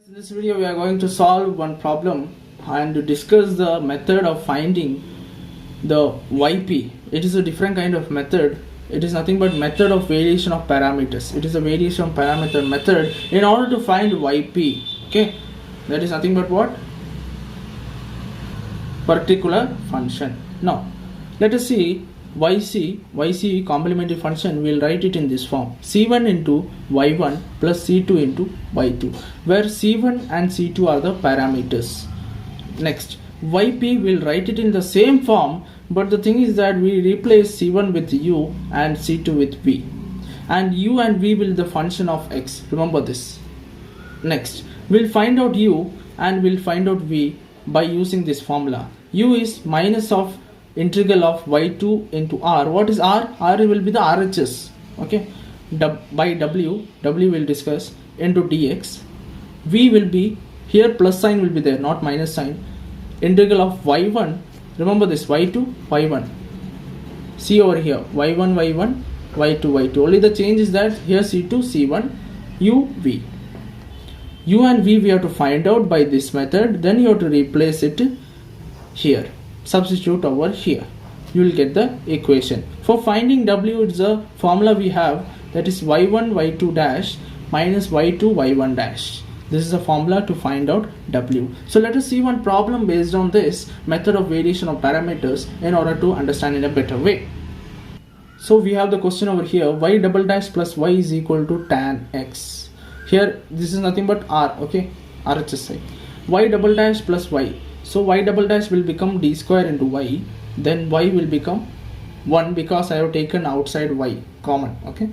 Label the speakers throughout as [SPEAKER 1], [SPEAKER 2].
[SPEAKER 1] In this video we are going to solve one problem and to discuss the method of finding the YP. It is a different kind of method. It is nothing but method of variation of parameters. It is a variation of parameter method in order to find YP. Okay, that is nothing but what? Particular function. Now let us see YC complementary function. We will write it in this form: C1 into Y1 plus C2 into Y2, where C1 and C2 are the parameters. Next, YP will write it in the same form, but the thing is that we replace C1 with U and C2 with V, and U and V will be the function of X. Remember this. Next, we'll find out U and we'll find out V by using this formula. U is minus of integral of y2 into r. What is r? R will be the RHS. Okay, by w will discuss into dx. V will be here, plus sign will be there, not minus sign. Integral of y1, remember this, y2 y1. See over here, y1 y1, y2 y2. Only the change is that here c2 c1, u v. U and v we have to find out by this method. Then you have to replace it here. Substitute over here, you will get the equation. For finding w, it's a formula we have, that is y1 y2 dash minus y2 y1 dash. This is a formula to find out w. So let us see one problem based on this method of variation of parameters in order to understand in a better way. So we have the question over here: y double dash plus y is equal to tan x. Here this is nothing but r. Okay, RHS. Y double dash plus y. So y double dash will become d square into y, then y will become 1 because I have taken outside y common. Okay,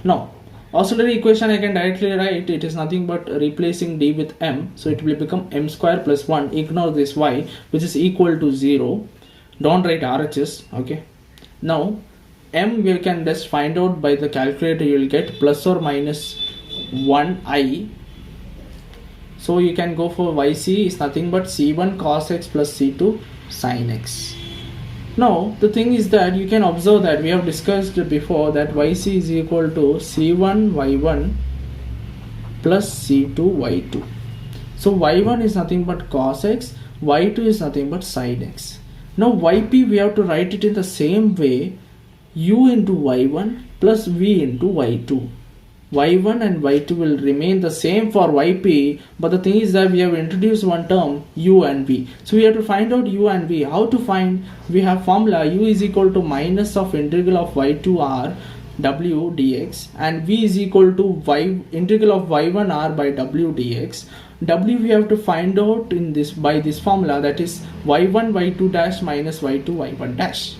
[SPEAKER 1] now auxiliary equation I can directly write. It is nothing but replacing d with m, so it will become m square plus 1. Ignore this y, which is equal to 0. Don't write RHS. Okay, now m we can just find out by the calculator. You will get plus or minus 1i. So you can go for YC is nothing but C1 cos x plus C2 sin x. Now the thing is that you can observe that we have discussed before that YC is equal to C1 Y1 plus C2 Y2. So Y1 is nothing but cos x, Y2 is nothing but sin x. Now YP we have to write it in the same way: U into Y1 plus V into Y2. Y1 and Y2 will remain the same for YP, but the thing is that we have introduced one term U and V. So we have to find out U and V. How to find? We have formula: U is equal to minus of integral of Y2R W dx, and V is equal to Y integral of Y1R by W dx. W we have to find out in this by this formula, that is Y1 Y2 dash minus Y2 Y1 dash.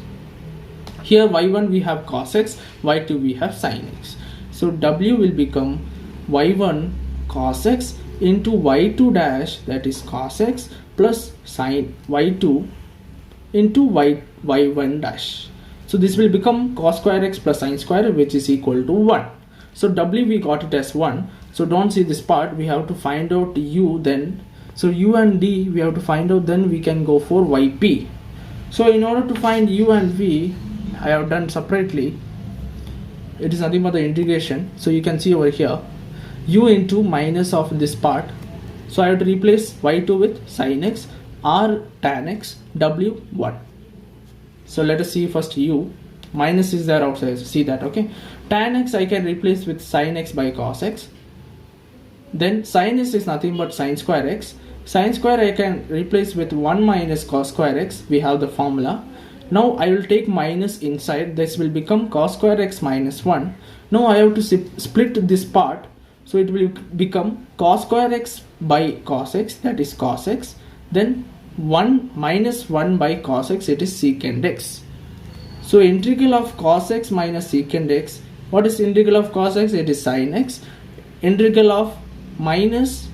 [SPEAKER 1] Here Y1 we have cos x, Y2 we have sin x. So W will become y1 cos x into y2 dash, that is cos x, plus sin y2 into y1 dash. So this will become cos square x plus sin square, which is equal to 1. So W we got it as 1. So don't see this part. We have to find out U then. So U and D we have to find out, then we can go for YP. So in order to find U and V, I have done separately. It is nothing but the integration. So you can see over here, u into minus of this part. So I have to replace y2 with sin x, r tan x, w 1. So let us see first u. Minus is there outside, see that. Okay, tan x I can replace with sin x by cos x. Then sin x is nothing but sin square x. Sin square I can replace with 1 minus cos square x. We have the formula. Now I will take minus inside. This will become cos square x minus 1. Now I have to split this part. So it will become cos square x by cos x, that is cos x. Then 1 minus 1 by cos x, it is secant x. So integral of cos x minus secant x. What is integral of cos x? It is sin x. Integral of minus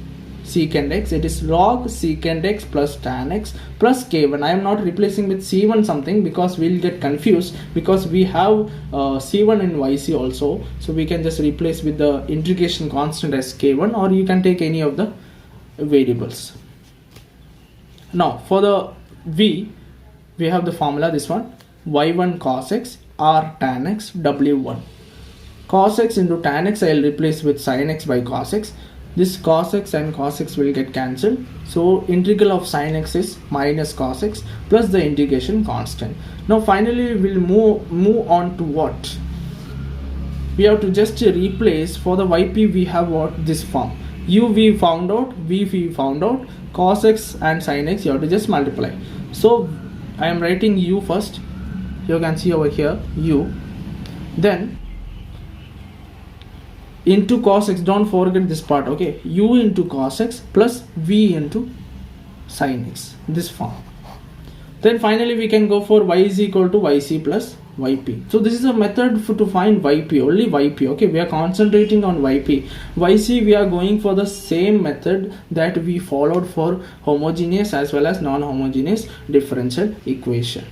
[SPEAKER 1] secant x, it is log secant x plus tan x plus k1. I am not replacing with c1 something because we'll get confused, because we have c1 in yc also. So we can just replace with the integration constant as k1, or you can take any of the variables. Now for the v, we have the formula, this one: y1 cos x, r tan x, w1. Cos x into tan x I will replace with sin x by cos x. this cos x and cos x will get cancelled. So integral of sin x is minus cos x plus the integration constant. Now finally we'll move on to what? We have to just replace for the yp. We have what? This form. U we found out, v we found out, cos x and sin x you have to just multiply. So I am writing u first. You can see over here u, then into cos x, don't forget this part, okay? U into cos x plus v into sin x, this form. Then finally we can go for y is equal to yc plus yp. So this is a method to find yp, only yp, okay? We are concentrating on yp. Yc we are going for the same method that we followed for homogeneous as well as non-homogeneous differential equation.